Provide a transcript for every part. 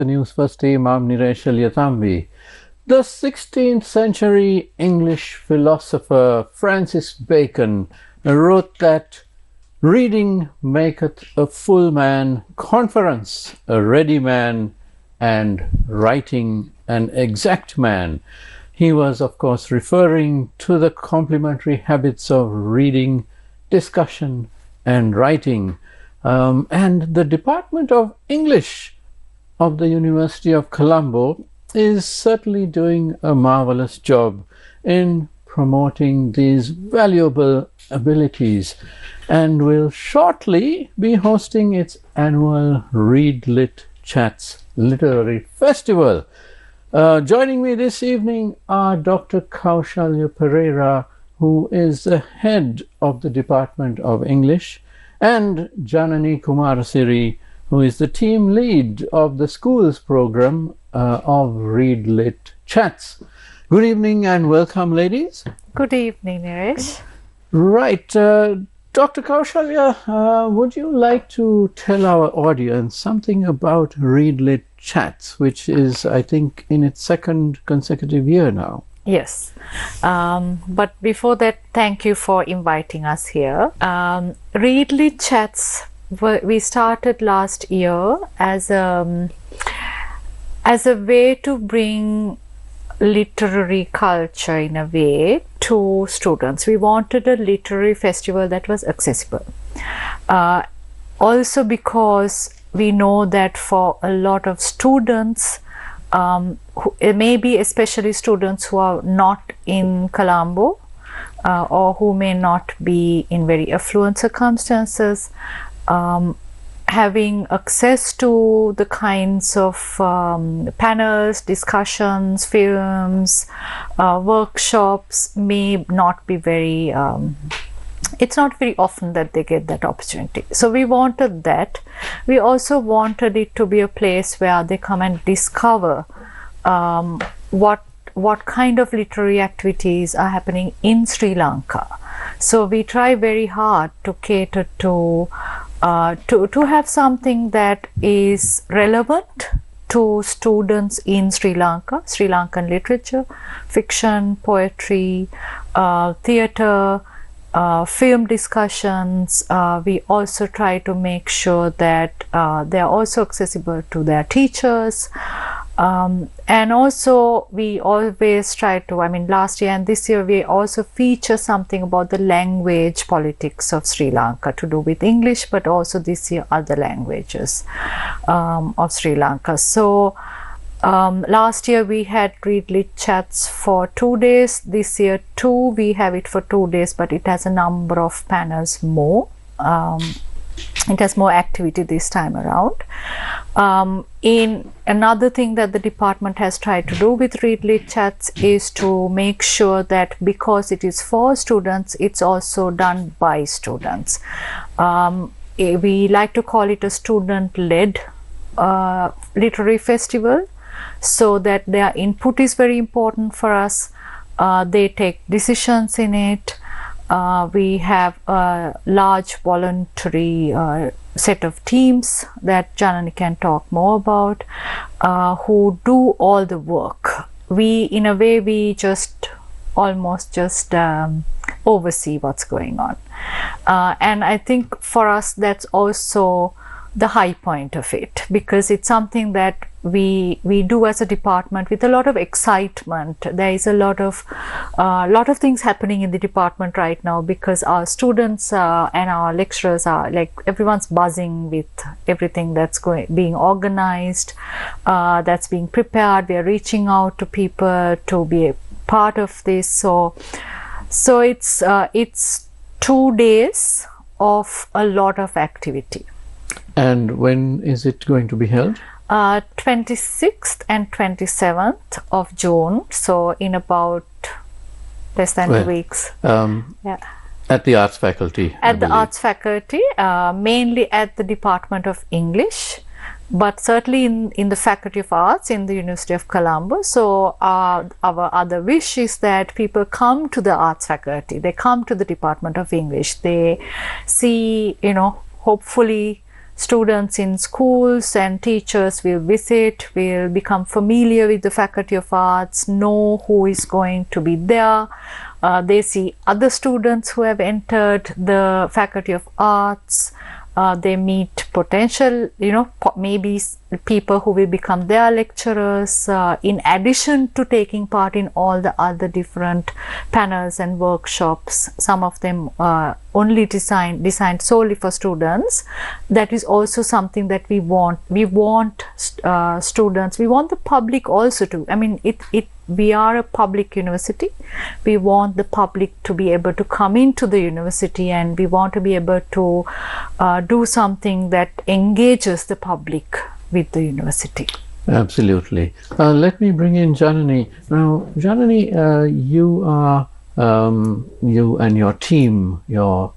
The Newsfirst team, I'm Nireshalyatambi. The 16th century English philosopher Francis Bacon wrote that reading maketh a full man, conference a ready man, and writing an exact man. He was, of course, referring to the complementary habits of reading, discussion, and writing. And the Department of English of the University of Colombo is certainly doing a marvelous job in promoting these valuable abilities, and will shortly be hosting its annual Reid Lit Chats Literary Festival. Joining me this evening are Dr. Kaushalya Perera, who is the head of the Department of English, and Janani Kumarasiri, who is the team lead of the schools program of Reid Lit Chats. Good evening and welcome, ladies. Good evening, Niresh. Right. Dr. Kaushalya, would you like to tell our audience something about Reid Lit Chats, which is, I think, in its second consecutive year now? Yes, but before that, thank you for inviting us here. Reid Lit Chats, we started last year as a way to bring literary culture in a way to students. We wanted a literary festival that was accessible. Also because we know that for a lot of students, maybe especially students who are not in Colombo or who may not be in very affluent circumstances, having access to the kinds of panels, discussions, films, workshops may not be very, it's not very often that they get that opportunity. So we wanted that. We also wanted it to be a place where they come and discover what kind of literary activities are happening in Sri Lanka. So we try very hard to cater to have something that is relevant to students in Sri Lanka, Sri Lankan literature, fiction, poetry, theatre, film discussions. We also try to make sure that they are also accessible to their teachers. And also we always try to, last year and this year we also feature something about the language politics of Sri Lanka to do with English, but also this year other languages of Sri Lanka. So last year we had Reid Lit Chats for 2 days. This year too we have it for 2 days, but it has a number of panels more. It has more activity this time around. In another thing that the department has tried to do with Reid Lit Chats is to make sure that because it is for students, it's also done by students. We like to call it a student-led literary festival, so that their input is very important for us. They take decisions in it. We have a large voluntary set of teams that Janani can talk more about, who do all the work. In a way, we almost just oversee what's going on. And I think for us, that's also the high point of it, because it's something that we do as a department with a lot of excitement. There is a lot of things happening in the department right now, because our students and our lecturers are everyone's buzzing with everything that's being organized, that's being prepared. We are reaching out to people to be a part of this. So it's 2 days of a lot of activity. And when is it going to be held? 26th and 27th of June, so in about less than 2 weeks. At the arts faculty? At the arts faculty, mainly at the Department of English, but certainly in the Faculty of Arts in the University of Colombo. So our other wish is that people come to the arts faculty, they come to the Department of English, they see, hopefully students in schools and teachers will visit, will become familiar with the Faculty of Arts, know who is going to be there. They see other students who have entered the Faculty of Arts. They meet potential, maybe people who will become their lecturers, in addition to taking part in all the other different panels and workshops. Some of them only designed solely for students. That is also something that we want. We want students, we want the public also to, we are a public university. We want the public to be able to come into the university, and we want to be able to do something that engages the public with the university. Absolutely. Let me bring in Janani. Now, Janani, you and your team, your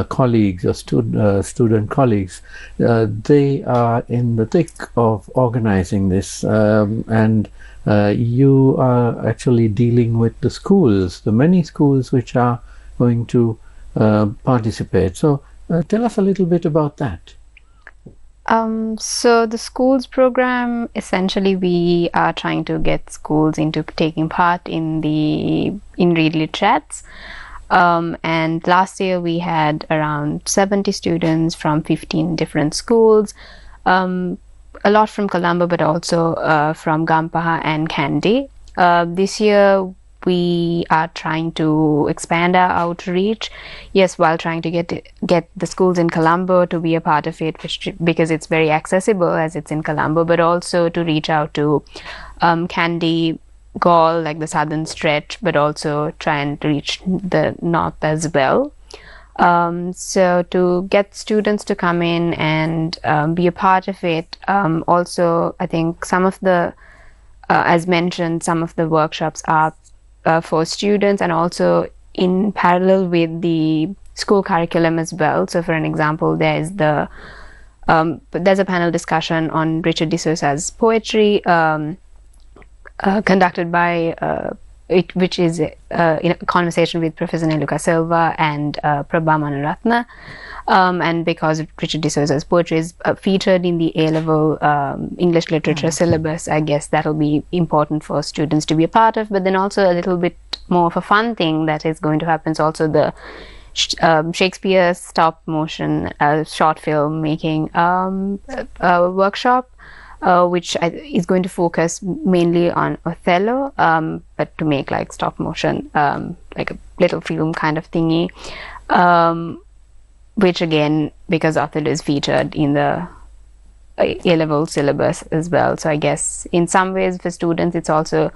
colleagues, your student colleagues, they are in the thick of organizing this, and you are actually dealing with the schools, the many schools which are going to participate. So tell us a little bit about that. So the schools program, essentially we are trying to get schools into taking part in Reid Lit Chats. And last year we had around 70 students from 15 different schools, a lot from Colombo, but also from Gampaha and Kandy. This year we are trying to expand our outreach, while trying to get the schools in Colombo to be a part of it, because it's very accessible as it's in Colombo, but also to reach out to Kandy, Gaul, like the southern stretch, but also try and reach the north as well. So to get students to come in and be a part of it. Also, I think some of the, as mentioned, some of the workshops are for students and also in parallel with the school curriculum as well. So for an example, there's a panel discussion on Richard D'Souza's poetry, conducted by which is in a conversation with Professor Neluka Silva and Prabha Manaratna. And because Richard D'Souza's poetry is featured in the A-level English literature syllabus, I guess that'll be important for students to be a part of. But then also a little bit more of a fun thing that is going to happen is also the Shakespeare stop motion short film making workshop, which is going to focus mainly on Othello, but to make like stop motion, like a little film kind of thingy, which again, because Othello is featured in the A-level syllabus as well. So I guess in some ways for students, it's also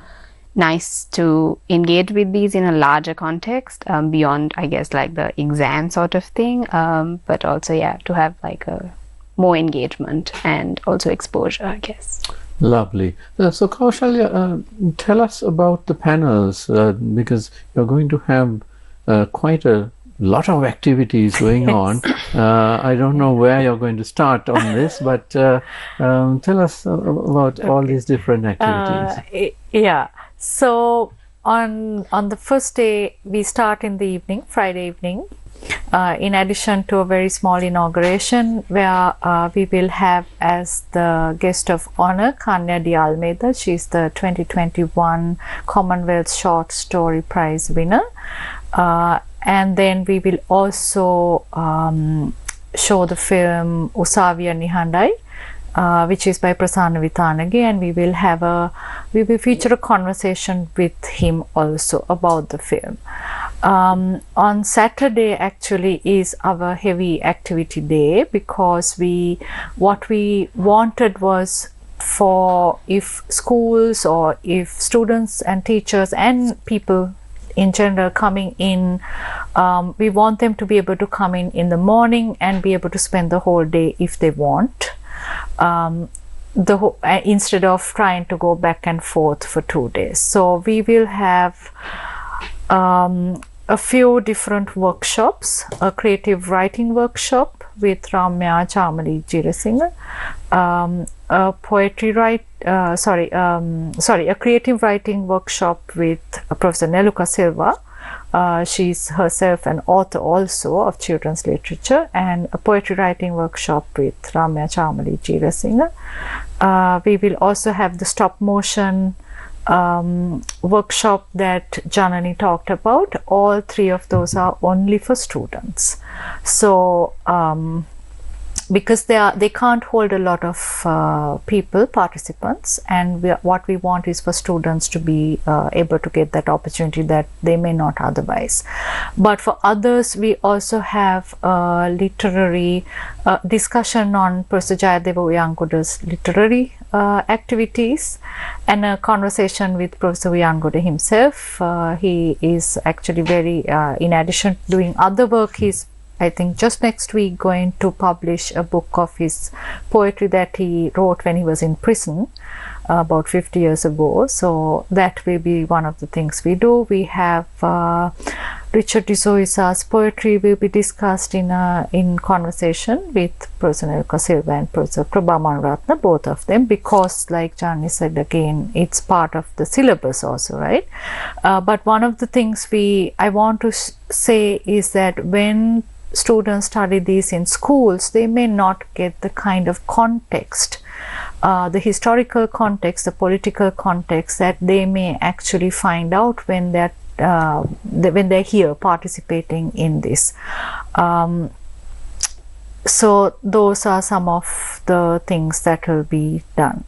nice to engage with these in a larger context, beyond, I guess, like the exam sort of thing, but also, to have like a more engagement and also exposure, I guess. Lovely. So Kaushalya, tell us about the panels, because you're going to have quite a lot of activities going on. I don't know where you're going to start on this, but tell us about all these different activities. So on the first day, we start in the evening, Friday evening, in addition to a very small inauguration where we will have as the guest of honor Kanya de Almeida. She's the 2021 Commonwealth Short Story Prize winner. And then we will also show the film Usaviya Nihandai, which is by Prasanna Vitanage, and we will feature a conversation with him also about the film. On Saturday actually is our heavy activity day, because what we wanted was for if schools or if students and teachers and people in general coming in, we want them to be able to come in the morning and be able to spend the whole day if they want, instead of trying to go back and forth for 2 days. So we will have a few different workshops, a creative writing workshop with Ramya Chamali Jirasinghe, a creative writing workshop with Professor Neluka Silva, She's herself an author also of children's literature, and a poetry writing workshop with Ramya Chamali Jeerasinga. We will also have the stop motion workshop that Janani talked about. All three of those are only for students. So because they can't hold a lot of participants, and what we want is for students to be able to get that opportunity that they may not otherwise. But for others, we also have literary discussion on Professor Jayadeva Uyangoda's literary activities, and a conversation with Professor Uyangoda himself. He is actually very, in addition to doing other work, he's, I think, just next week going to publish a book of his poetry that he wrote when he was in prison about 50 years ago. So that will be one of the things we do. We have Richard D'Souza's poetry will be discussed in conversation with Professor Nelka Silva and Professor Prabha Manoratna, both of them, because like Janani said, again, it's part of the syllabus also, right? But one of the things I want to say is that when students study these in schools, they may not get the kind of context, the historical context, the political context that they may actually find out when they're here participating in this. So those are some of the things that will be done.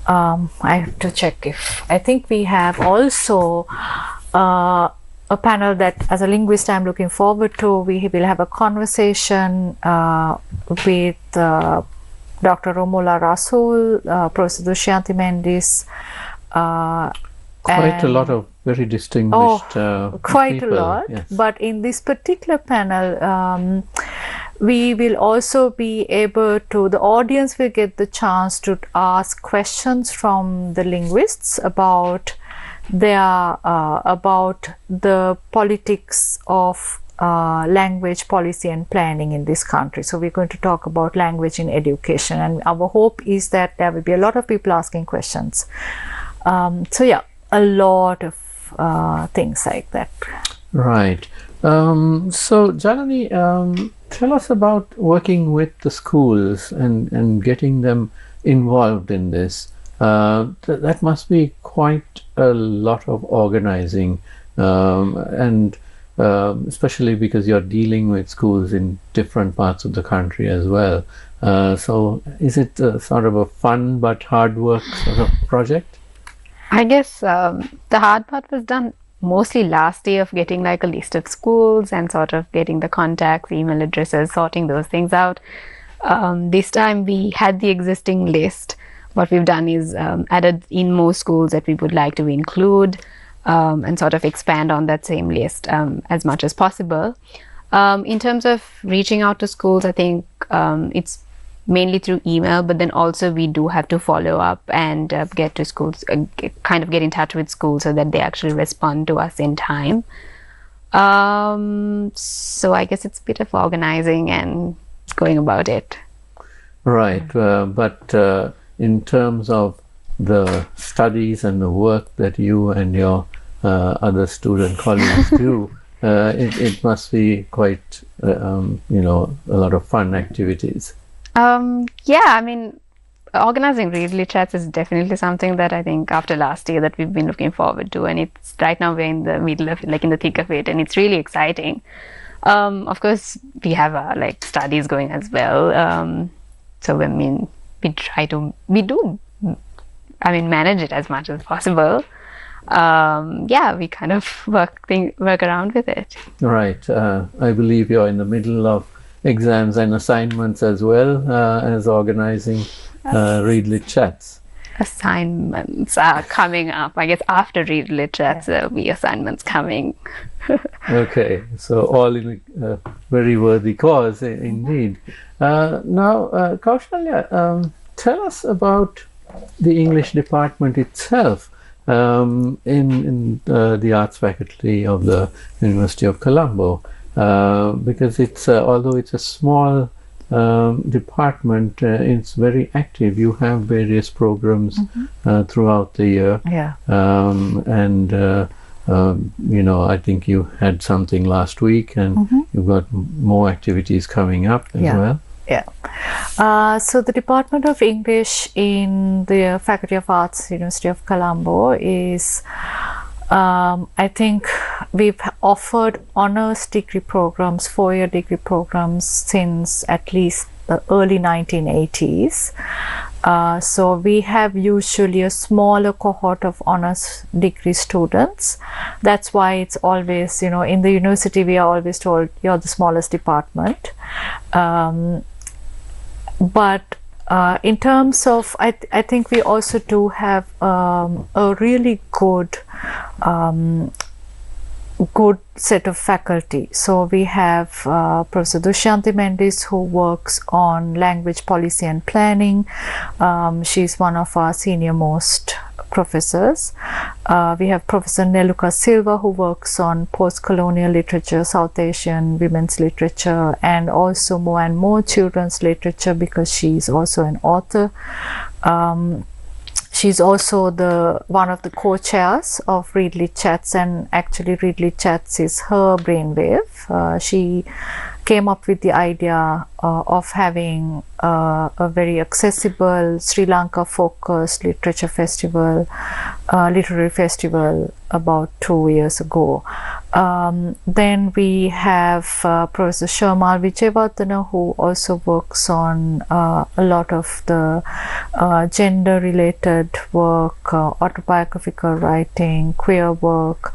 I have to check if I think we have also a panel that, as a linguist, I'm looking forward to. We will have a conversation with Dr. Romola Rasool, Professor Dusyanti Mendis. Quite a lot of very distinguished quite people. A lot. Yes. But in this particular panel, we will also be able to, the audience will get the chance to ask questions from the linguists about about the politics of language policy and planning in this country. So we're going to talk about language in education, and our hope is that there will be a lot of people asking questions. So yeah, a lot of things like that. Right. So Janani, tell us about working with the schools and getting them involved in this. That must be quite a lot of organizing, and especially because you're dealing with schools in different parts of the country as well. So is it sort of a fun but hard work sort of project? I guess the hard part was done mostly last year, of getting like a list of schools and sort of getting the contacts, email addresses, sorting those things out. This time we had the existing list. What we've done is added in more schools that we would like to include, and sort of expand on that same list as much as possible. In terms of reaching out to schools, I think it's mainly through email, but then also we do have to follow up and get to schools, kind of get in touch with schools so that they actually respond to us in time. So I guess it's a bit of organizing and going about it. Right, but in terms of the studies and the work that you and your other student colleagues do, it must be quite, a lot of fun activities. Yeah, I mean, organizing Reid chats is definitely something that I think after last year that we've been looking forward to, and it's right now we're in the middle of it, like in the thick of it, and it's really exciting. Of course, we have like studies going as well. So I mean, manage it as much as possible. Yeah, we kind of work around with it. Right. I believe you're in the middle of exams and assignments as well as organizing Reid chats. Assignments are coming up. I guess after Reid chats, there'll be assignments coming. Okay, so all in a very worthy cause indeed. Now, Kaushalya, tell us about the English department itself in the arts faculty of the University of Colombo, because it's although it's a small department, it's very active. You have various programs throughout the year, Yeah. and I think you had something last week, and you've got more activities coming up as well. Yeah. So the Department of English in the Faculty of Arts, University of Colombo is, I think we've offered honors degree programs, 4-year degree programs since at least the early 1980s. So we have usually a smaller cohort of honors degree students. That's why it's always, in the university we are always told you're the smallest department. But in terms of, I think we also do have a really good set of faculty. So we have Professor Dushanti Mendis, who works on language policy and planning. She's one of our senior most professors. We have Professor Neluka Silva, who works on post-colonial literature, South Asian women's literature, and also more and more children's literature, because she's also an author. She's also one of the co-chairs of Reid Lit Chats, and actually Reid Lit Chats is her brainwave. She came up with the idea of having a very accessible Sri Lanka focused literature festival, literary festival about 2 years ago. Then we have Professor Sharmal Vijayawardena, who also works on a lot of the gender related work, autobiographical writing, queer work.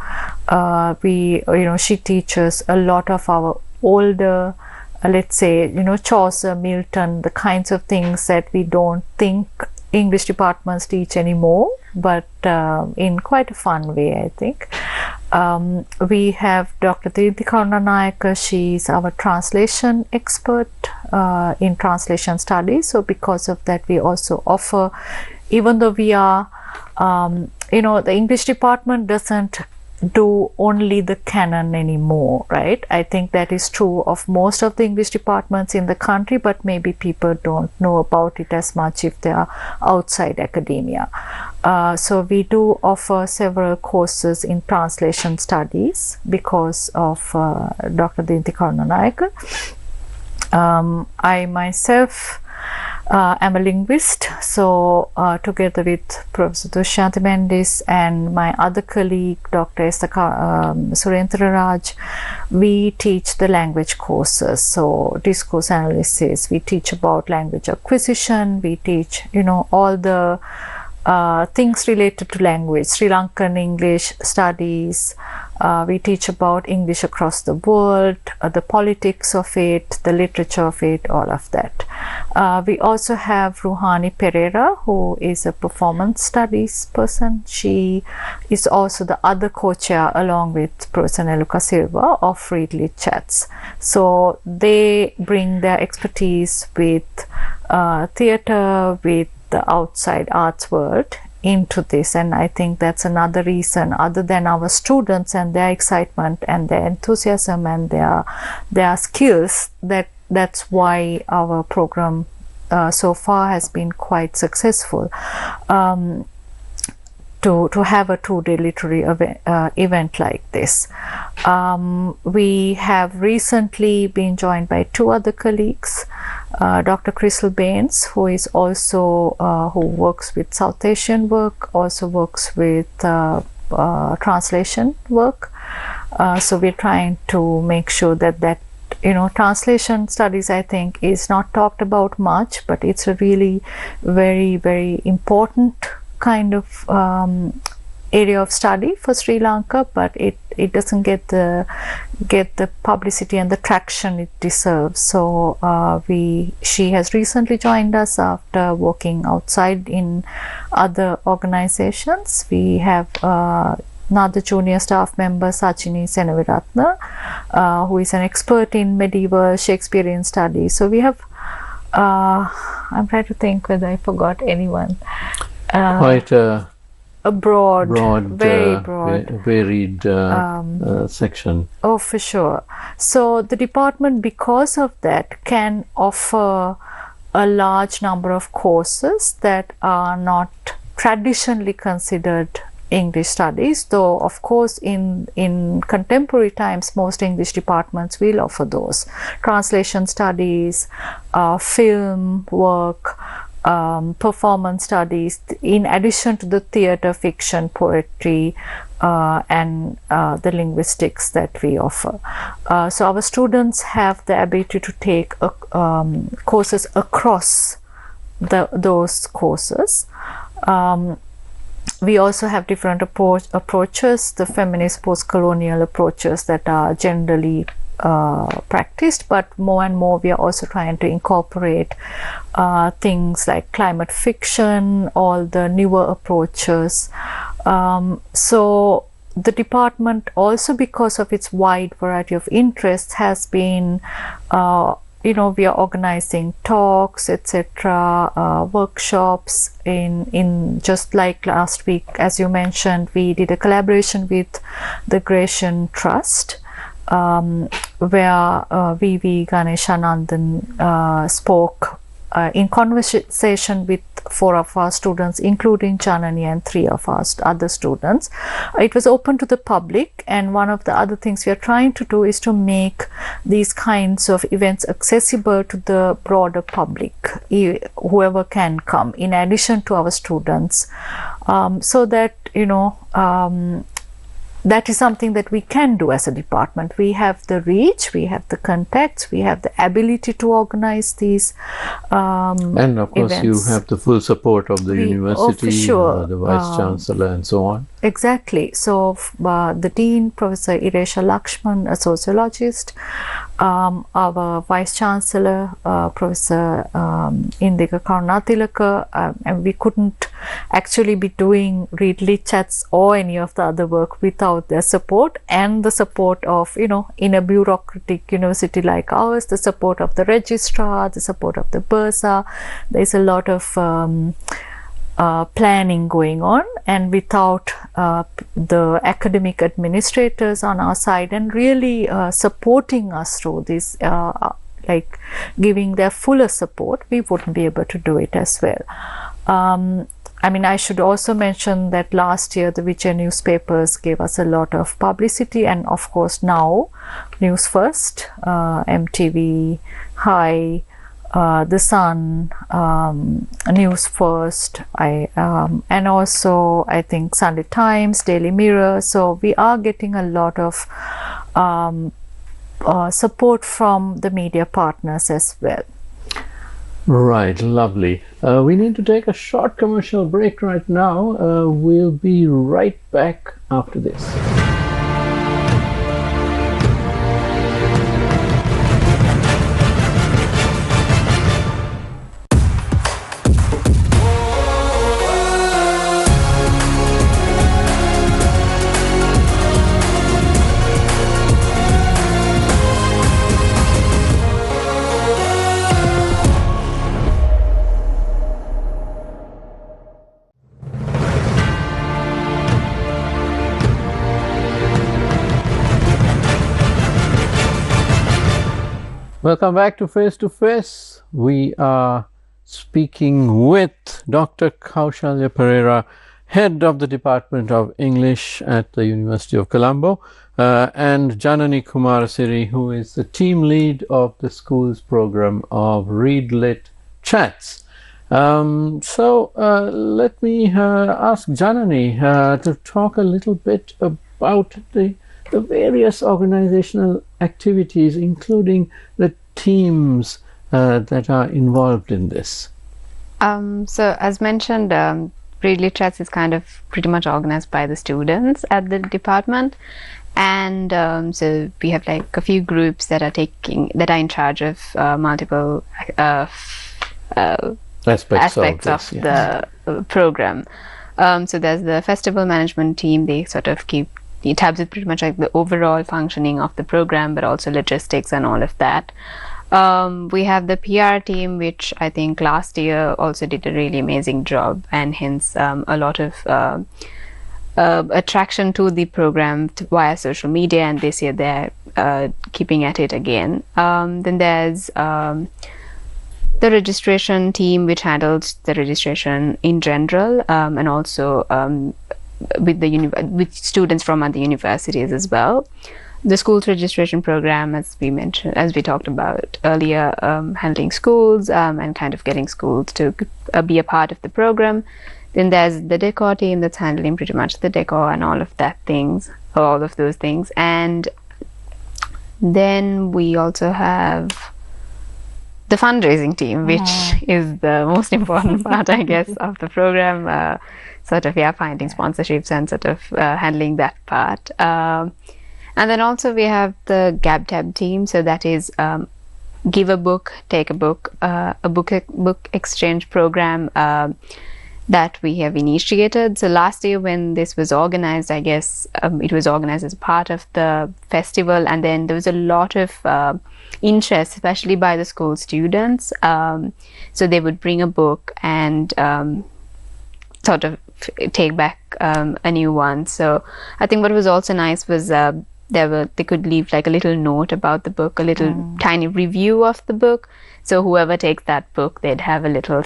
She teaches a lot of our older, let's say, Chaucer, Milton, the kinds of things that we don't think English departments teach anymore, but in quite a fun way, I think. We have Dr. Didi Karunanayaka. She's our translation expert in translation studies. So because of that, we also offer, even though we are, the English department doesn't do only the canon anymore, right? I think that is true of most of the English departments in the country, but maybe people don't know about it as much if they are outside academia. So we do offer several courses in translation studies because of Dr. Dinti Karunanayaka. I myself am a linguist, so together with Professor Dushanti Mendis and my other colleague, Dr. Esther Surendra Raj, we teach the language courses. So discourse analysis, we teach about language acquisition, we teach, all the things related to language, Sri Lankan English studies. We teach about English across the world, the politics of it, the literature of it, all of that. We also have Ruhani Perera, who is a performance studies person. She is also the other co-chair along with Professor Neluka Silva of Reid Lit Chats. So they bring their expertise with theatre, with the outside arts world into this, and I think that's another reason, other than our students and their excitement and their enthusiasm and their skills, that's why our program so far has been quite successful. To have a 2-day literary event like this. We have recently been joined by 2 other colleagues, Dr. Crystal Baines, who is also who works with South Asian work, also works with translation work. So we're trying to make sure that translation studies, I think, is not talked about much, but it's a really very, very important kind of area of study for Sri Lanka, but it doesn't get the publicity and the traction it deserves. So she has recently joined us after working outside in other organizations. We have another junior staff member, Sachini Senaviratna, who is an expert in medieval Shakespearean studies. So we have, I'm trying to think whether I forgot anyone. Quite a broad, very varied section. Oh, for sure. So the department, because of that, can offer a large number of courses that are not traditionally considered English studies, though of course in contemporary times most English departments will offer those. Translation studies, film work, performance studies, in addition to the theatre, fiction, poetry, and the linguistics that we offer. So our students have the ability to take courses across those courses. We also have different approaches, the feminist post-colonial approaches that are generally practiced, but more and more we are also trying to incorporate things like climate fiction, all the newer approaches. So the department also, because of its wide variety of interests, has been we are organizing talks, etc., workshops. In just like last week, as you mentioned, we did a collaboration with the Grecian Trust, where V.V. Ganeshanandan spoke in conversation with 4 of our students, including Janani and 3 of our other students. It was open to the public, and one of the other things we are trying to do is to make these kinds of events accessible to the broader public, whoever can come, in addition to our students, so that that is something that we can do as a department. We have the reach, we have the contacts, we have the ability to organize these and of course events. You have the full support of the university, sure. The Vice Chancellor and so on. Exactly. So the Dean, Professor Iresha Lakshman, a sociologist, our Vice Chancellor, Professor Indika Karunatilaka, and we couldn't actually be doing Reid Lit chats or any of the other work without their support, and the support of, in a bureaucratic university like ours, the support of the registrar, the support of the Bursa. There's a lot of planning going on, and without the academic administrators on our side and really supporting us through this, like giving their fuller support, we wouldn't be able to do it as well. I should also mention that last year the Vijay newspapers gave us a lot of publicity, and of course now Newsfirst, MTV, Hi, The Sun, Newsfirst, and also I think Sunday Times, Daily Mirror. So we are getting a lot of support from the media partners as well. Right, lovely. We need to take a short commercial break right now. We'll be right back after this. Welcome back to Face to Face. We are speaking with Dr. Kaushalya Perera, head of the Department of English at the University of Colombo, and Janani Kumarasiri, who is the team lead of the school's program of Reid Lit Chats. So let me ask Janani to talk a little bit about the various organizational activities, including the teams that are involved in this. So as mentioned, Reid Lit Chats is kind of pretty much organized by the students at the department, and so we have like a few groups that are in charge of multiple aspects of the program. So there's the festival management team. They sort of keep tabs with pretty much like the overall functioning of the program, but also logistics and all of that. We have the PR team, which I think last year also did a really amazing job, and hence a lot of attraction to the program via social media, and this year they're keeping at it again. Then there's the registration team, which handles the registration in general, and also with students from other universities as well. The schools registration program, as we mentioned, as we talked about earlier, handling schools and kind of getting schools to be a part of the program. Then there's the decor team that's handling pretty much the decor and all of those things. And then we also have the fundraising team, which is the most important part, I guess, of the program. Finding sponsorships and handling that part. And then also we have the GabTab team, so that is give a book, take a book, a book exchange program that we have initiated. So last year when this was organized, I guess it was organized as part of the festival, and then there was a lot of interest, especially by the school students. So they would bring a book and take back a new one. So I think what was also nice was they could leave like a little note about the book, a little tiny review of the book. So whoever takes that book, they'd have a little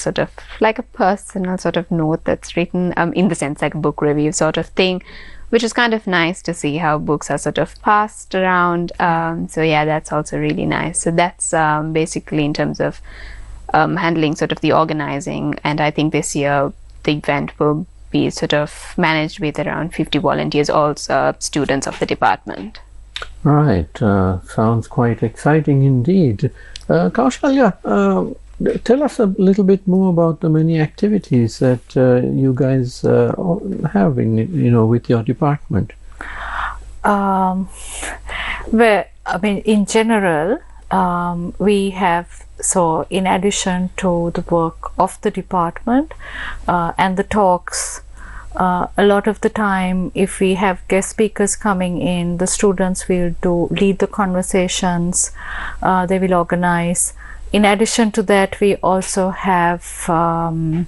like a personal note that's written in the sense like a book review thing, which is kind of nice to see how books are passed around. So yeah, that's also really nice. So that's basically in terms of handling the organizing. And I think this year the event will be managed with around 50 volunteers, also students of the department. Right, sounds quite exciting indeed. Kaushalya, tell us a little bit more about the many activities that you guys have with your department. Well, I mean, in general, we have, so in addition to the work of the department and the talks, a lot of the time, if we have guest speakers coming in, the students will lead the conversations, they will organize. In addition to that, we also have, some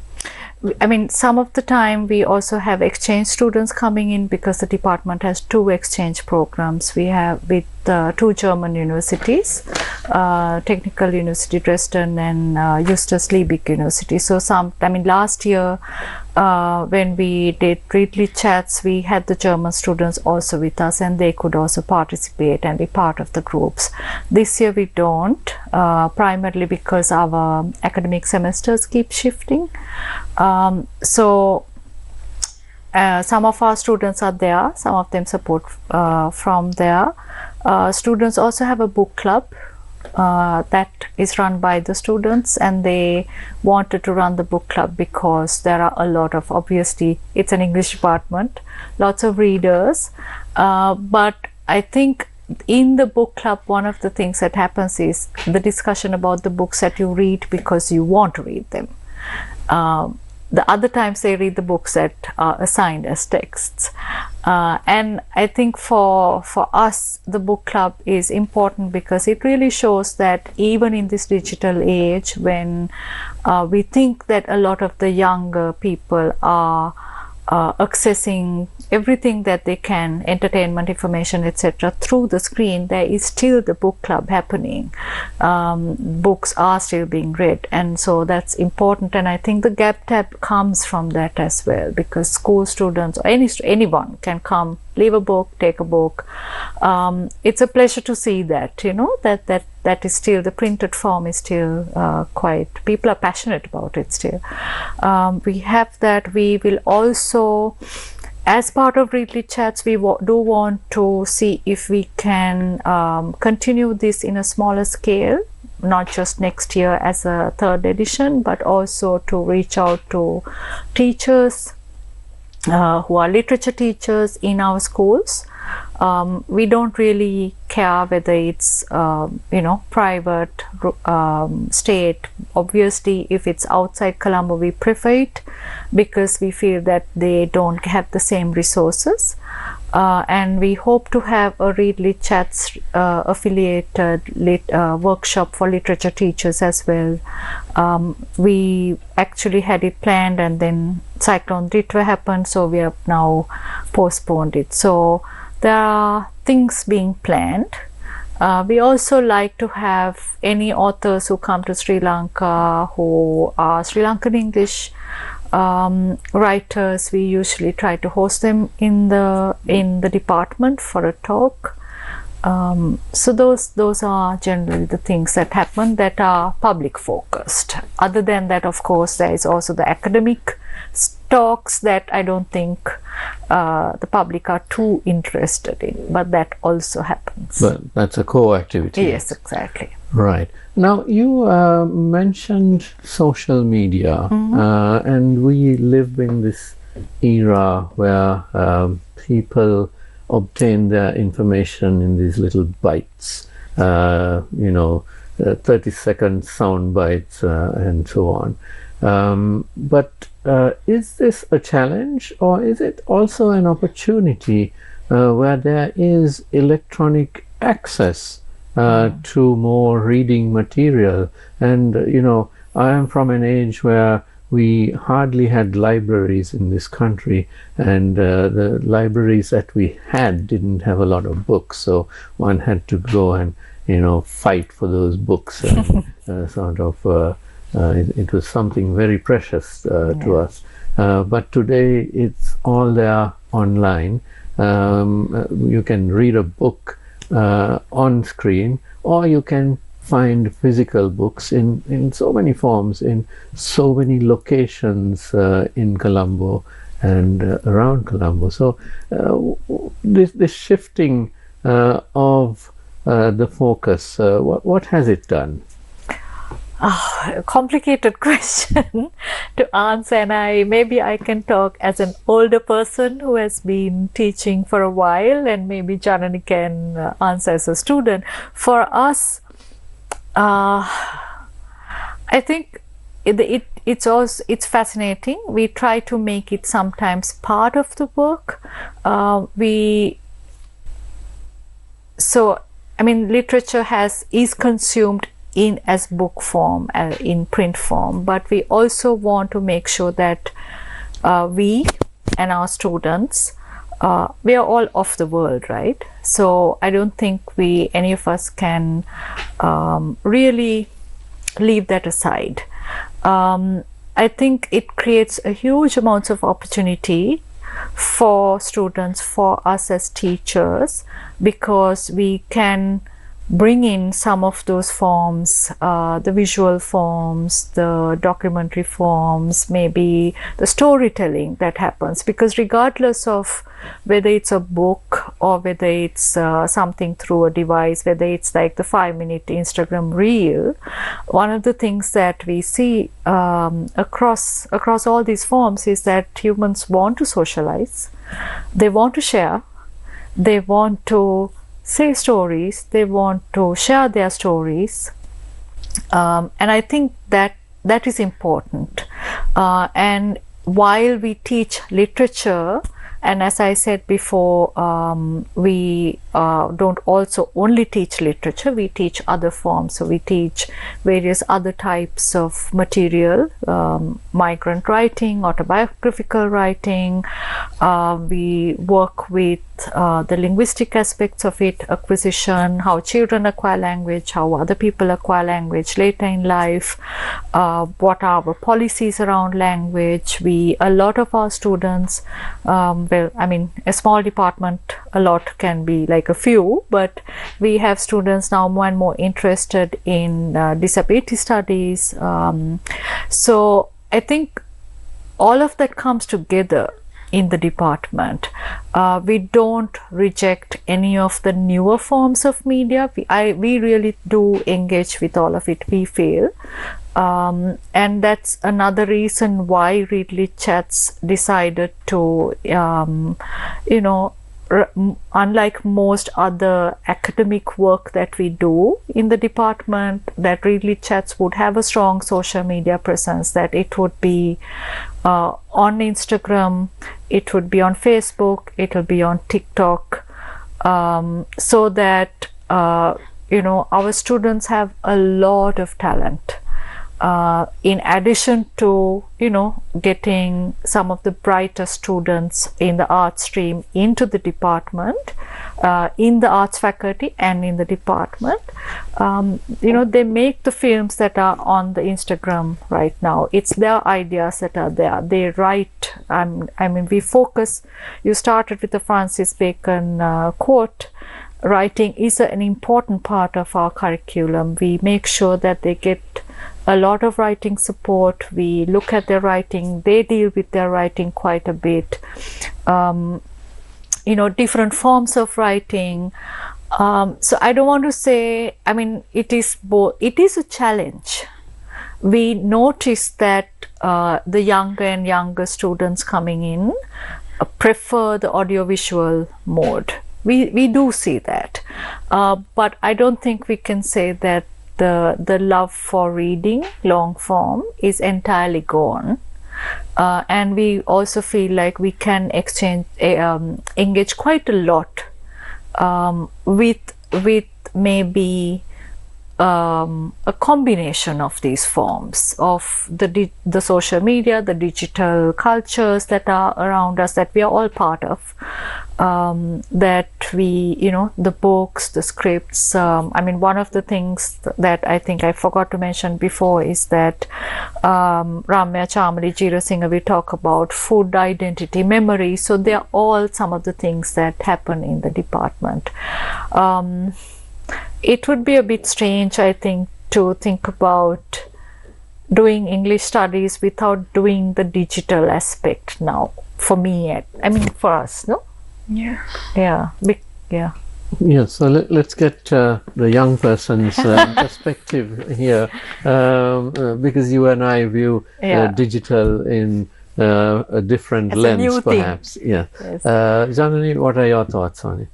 of the time we also have exchange students coming in, because the department has 2 exchange programs. We have with 2 German universities, Technical University Dresden and Justus Liebig University. So last year when we did Reid chats, we had the German students also with us, and they could also participate and be part of the groups. This year we don't, primarily because our academic semesters keep shifting. So some of our students are there, some of them support from there. Students also have a book club that is run by the students, and they wanted to run the book club because there are a lot of, obviously it's an English department, lots of readers, but I think in the book club, one of the things that happens is the discussion about the books that you read because you want to read them. The other times they read the books that are assigned as texts. And I think for us, the book club is important because it really shows that even in this digital age, when we think that a lot of the younger people are accessing everything that they can, entertainment, information, etc., through the screen, there is still the book club happening. Books are still being read, and so that's important. And I think the GabTab comes from that as well, because school students or anyone can come, leave a book, take a book. It's a pleasure to see that, that is still, the printed form is still people are passionate about it still. We have that. We will also, as part of Reid chats, we do want to see if we can continue this in a smaller scale, not just next year as a 3rd edition, but also to reach out to teachers who are literature teachers in our schools. We don't really care whether it's private, state. Obviously, if it's outside Colombo, we prefer it because we feel that they don't have the same resources. And we hope to have a Reid chats affiliated workshop for literature teachers as well. We actually had it planned, and then Cyclone Ritva happened, so we have now postponed it. So there are things being planned. We also like to have any authors who come to Sri Lanka who are Sri Lankan English writers, we usually try to host them in the department for a talk. So those are generally the things that happen that are public focused. Other than that, of course, there is also the academic talks that I don't think the public are too interested in, but that also happens. But that's a core activity. Yes, exactly. Right. Now, you mentioned social media, and we live in this era where people obtain their information in these little bites, 30-second sound bites and so on. But is this a challenge, or is it also an opportunity where there is electronic access to more reading material? And I am from an age where we hardly had libraries in this country, and the libraries that we had didn't have a lot of books, so one had to go and fight for those books, and it was something very precious to us. But today it's all there online. You can read a book on screen, or you can find physical books in so many forms, in so many locations in Colombo and around Colombo. So this shifting of the focus, what has it done? A complicated question to answer, and maybe I can talk as an older person who has been teaching for a while, and maybe Janani can answer as a student. For us, I think it's fascinating. We try to make it sometimes part of the work. Literature is consumed as book form, in print form, but we also want to make sure that we and our students, we are all of the world, right? So I don't think any of us can really leave that aside. I think it creates a huge amount of opportunity for students, for us as teachers, because we can bring in some of those forms, the visual forms, the documentary forms, maybe the storytelling that happens, because regardless of whether it's a book or whether it's something through a device, whether it's like the 5-minute Instagram reel, one of the things that we see across all these forms is that humans want to socialize, they want to share, they want to say stories, they want to share their stories, and I think that is important. And while we teach literature, and as I said before, we don't also only teach literature, we teach other forms. So we teach various other types of material, migrant writing, autobiographical writing. We work with the linguistic aspects of it, acquisition, how children acquire language, how other people acquire language later in life, what are our policies around language. A lot of our students, a small department, a lot can be like a few, but we have students now more and more interested in disability studies. So I think all of that comes together in the department. We don't reject any of the newer forms of media. We really do engage with all of it, we feel. And that's another reason why Read Chats decided to, unlike most other academic work that we do in the department, that Read Chats would have a strong social media presence, that it would be on Instagram, it would be on Facebook, it will be on TikTok, so that our students have a lot of talent. in addition to, getting some of the brighter students in the art stream into the department, in the arts faculty and in the department, they make the films that are on the Instagram right now. It's their ideas that are there. They write. We focus. You started with the Francis Bacon quote. Writing is an important part of our curriculum. We make sure that they get a lot of writing support. We look at their writing. They deal with their writing quite a bit. Different forms of writing. So I don't want to say, it is both. It is a challenge. We notice that the younger and younger students coming in prefer the audiovisual mode. We do see that. But I don't think we can say that the love for reading long form is entirely gone. And we also feel like we can engage quite a lot with maybe a combination of these forms of the social media, the digital cultures that are around us, that we are all part of, that we, the books, the scripts. One of the things that I think I forgot to mention before is that Ramya, Chamali, Jira Singha, we talk about food, identity, memory. So they are all some of the things that happen in the department. It would be a bit strange, I think, to think about doing English studies without doing the digital aspect now. For me, for us, no? Yeah. Yeah. Yeah. Yeah, so let's get the young person's perspective here, because you and I view digital in a different As lens, a new perhaps. thing. Yeah. Yes. Janani, what are your thoughts on it?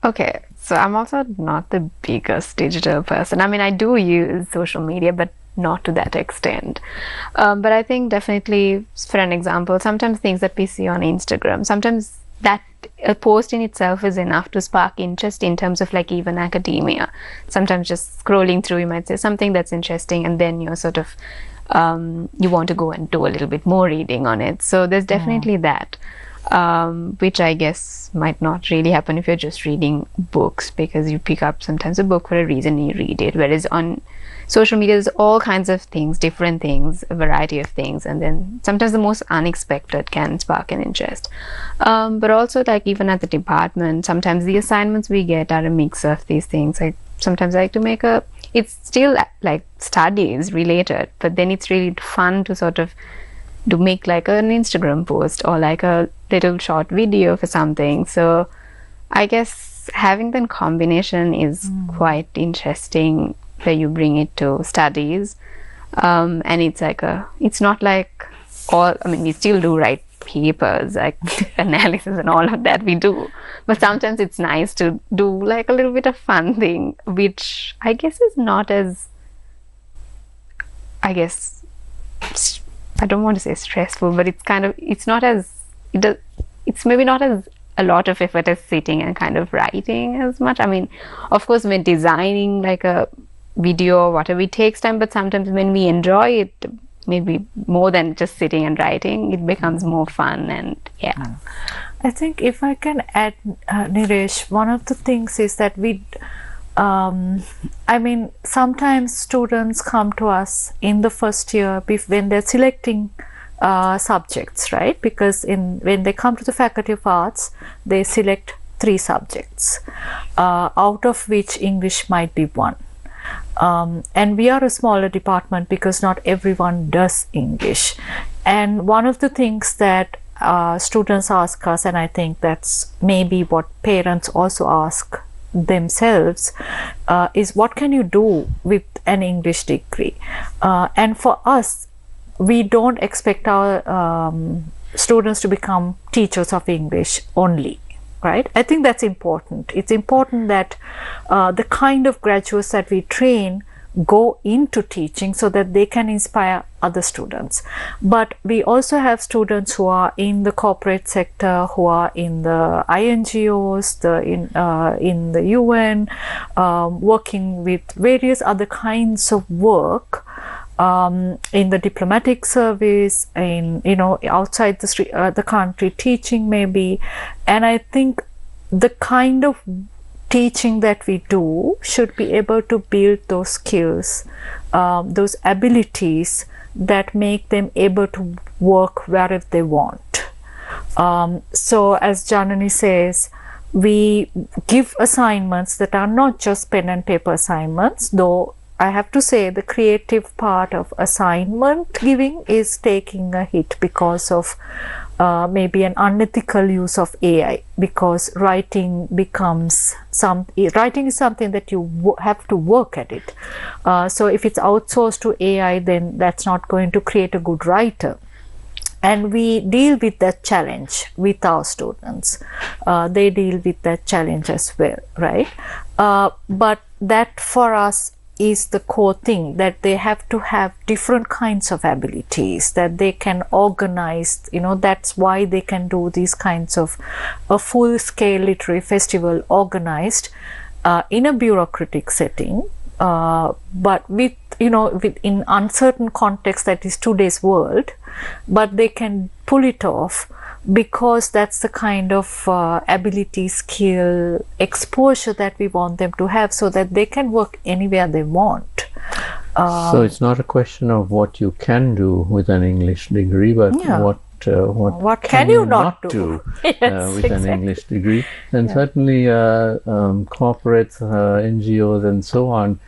Okay, so I'm also not the biggest digital person. I do use social media, but not to that extent. But I think definitely, for an example, sometimes things that we see on Instagram, sometimes that a post in itself is enough to spark interest in terms of like even academia. Sometimes just scrolling through, you might say something that's interesting, and then you're sort of, you want to go and do a little bit more reading on it. So there's definitely that. Which I guess might not really happen if you're just reading books, because you pick up sometimes a book for a reason and you read it, whereas on social media there's all kinds of things, different things, a variety of things, and then sometimes the most unexpected can spark an interest. But also, like, even at the department, sometimes the assignments we get are a mix of these things. Sometimes I like to make it's still like studies related, but then it's really fun to sort of to make like an Instagram post or like a little short video for something. So I guess having that combination is quite interesting, where you bring it to studies, and it's not like all, we still do write papers, like analysis and all of that we do, but sometimes it's nice to do like a little bit of fun thing, which I guess is not as, I don't want to say stressful, but it's maybe not as a lot of effort as sitting and kind of writing as much. Of course, when designing like a video or whatever, it takes time, but sometimes when we enjoy it, maybe more than just sitting and writing, it becomes more fun. And yeah. I think if I can add, Niresh, one of the things is that sometimes students come to us in the first year when they're selecting subjects, right? Because when they come to the Faculty of Arts, they select 3 subjects, out of which English might be one. And we are a smaller department because not everyone does English. And one of the things that students ask us, and I think that's maybe what parents also ask themselves, is what can you do with an English degree? And for us, we don't expect our students to become teachers of English only, right? I think that's important. It's important that the kind of graduates that we train go into teaching so that they can inspire other students. But we also have students who are in the corporate sector, who are in the INGOs, in the UN, working with various other kinds of work, in the diplomatic service, in outside the country, teaching maybe. And I think the kind of teaching that we do should be able to build those skills, those abilities that make them able to work wherever they want. So as Janani says, we give assignments that are not just pen and paper assignments, though I have to say the creative part of assignment giving is taking a hit because of maybe an unethical use of AI, because writing is something that you have to work at it. So if it's outsourced to AI, then that's not going to create a good writer. And we deal with that challenge with our students. They deal with that challenge as well, right? But that for us is the core thing, that they have to have different kinds of abilities, that they can organize, that's why they can do these kinds of a full-scale literary festival organized in a bureaucratic setting, but with in uncertain context, that is today's world, but they can pull it off because that's the kind of ability, skill, exposure that we want them to have, so that they can work anywhere they want. So it's not a question of what you can do with an English degree, but what can you not do Yes, with an English degree. And certainly corporates, NGOs and so on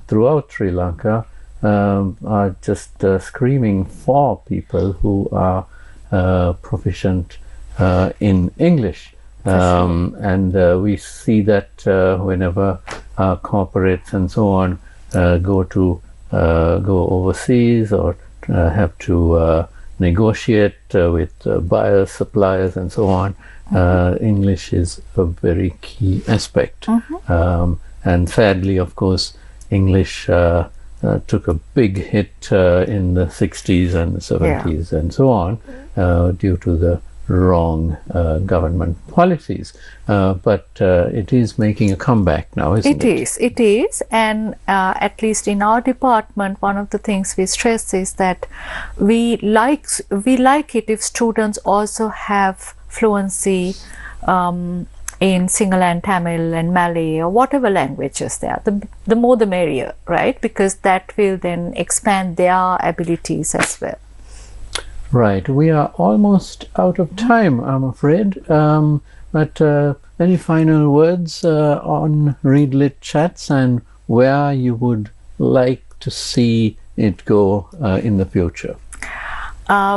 throughout Sri Lanka are just screaming for people who are proficient in English. And we see that whenever corporates and so on go overseas or have to negotiate with buyers, suppliers and so on, English is a very key aspect. And sadly, of course, English took a big hit in the 60s and the 70s and so on, due to the wrong government policies. But it is making a comeback now, isn't it? It is. And at least in our department, one of the things we stress is that we like it if students also have fluency in Sinhala and Tamil and Malay or whatever languages they are. The more the merrier, right? Because that will then expand their abilities as well. Right. We are almost out of time, I'm afraid. But any final words on Reid Lit Chats and where you would like to see it go in the future?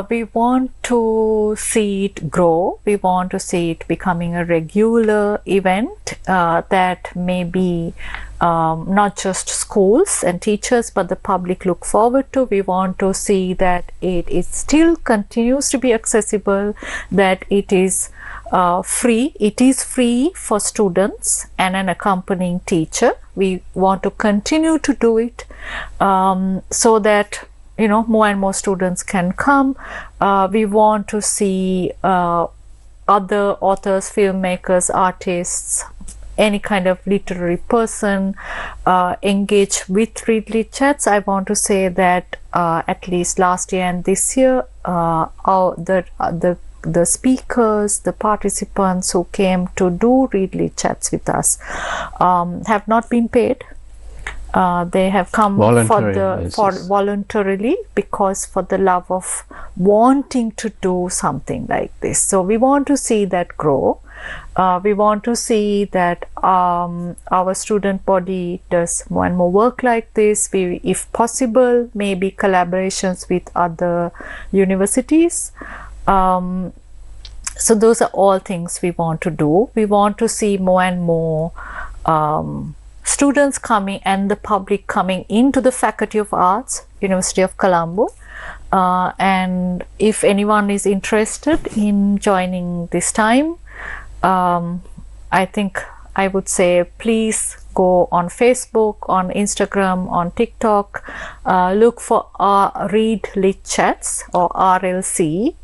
We want to see it grow. We want to see it becoming a regular event that may be not just schools and teachers, but the public look forward to. We want to see that it still continues to be accessible, that it is free. It is free for students and an accompanying teacher. We want to continue to do it so that more and more students can come. We want to see other authors, filmmakers, artists, any kind of literary person engage with Reid Lit Chats. I want to say that at least last year and this year, the speakers, the participants who came to do Reid Lit Chats with us have not been paid. They have come voluntarily, because for the love of wanting to do something like this. So we want to see that grow. We want to see that our student body does more and more work like this. We, if possible, maybe collaborations with other universities. So those are all things we want to do. We want to see more and more students coming and the public coming into the Faculty of Arts, University of Colombo. And if anyone is interested in joining this time, I think I would say please go on Facebook, on Instagram, on TikTok, look for Reid Lit Chats or RLC.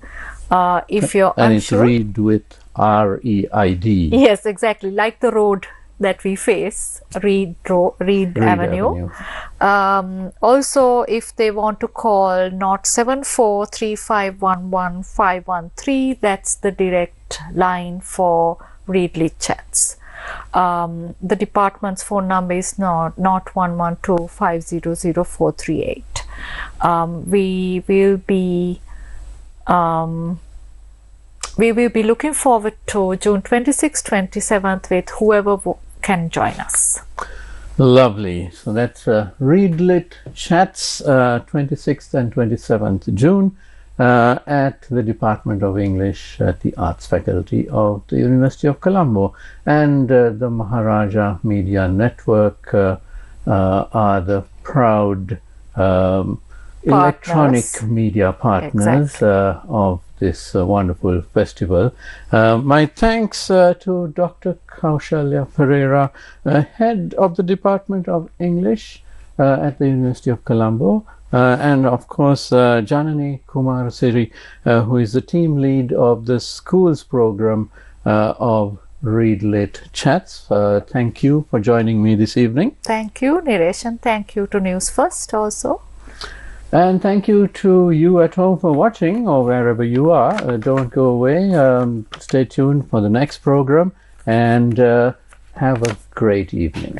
If you're and unsure, it's Reid with REID. yes, exactly, like the road that we face, Reid Avenue. Also, if they want to call 074-3511-513, that's the direct line for Reid Lit Chats. The department's phone number is not 112-500-438. We will be looking forward to June 26th, 27th with whoever can join us. Lovely. So that's Reid Lit Chats, 26th and 27th June at the Department of English at the Arts Faculty of the University of Colombo. And the Maharaja Media Network are the proud electronic media partners of this wonderful festival. My thanks to Dr. Kaushalya Perera, head of the Department of English at the University of Colombo, and of course Janani Kumarasiri, who is the team lead of the schools program of Reid Lit Chats. Thank you for joining me this evening. Thank you, Niresh, and thank you to Newsfirst also. And thank you to you at home for watching, or wherever you are. Don't go away. Stay tuned for the next program, and have a great evening.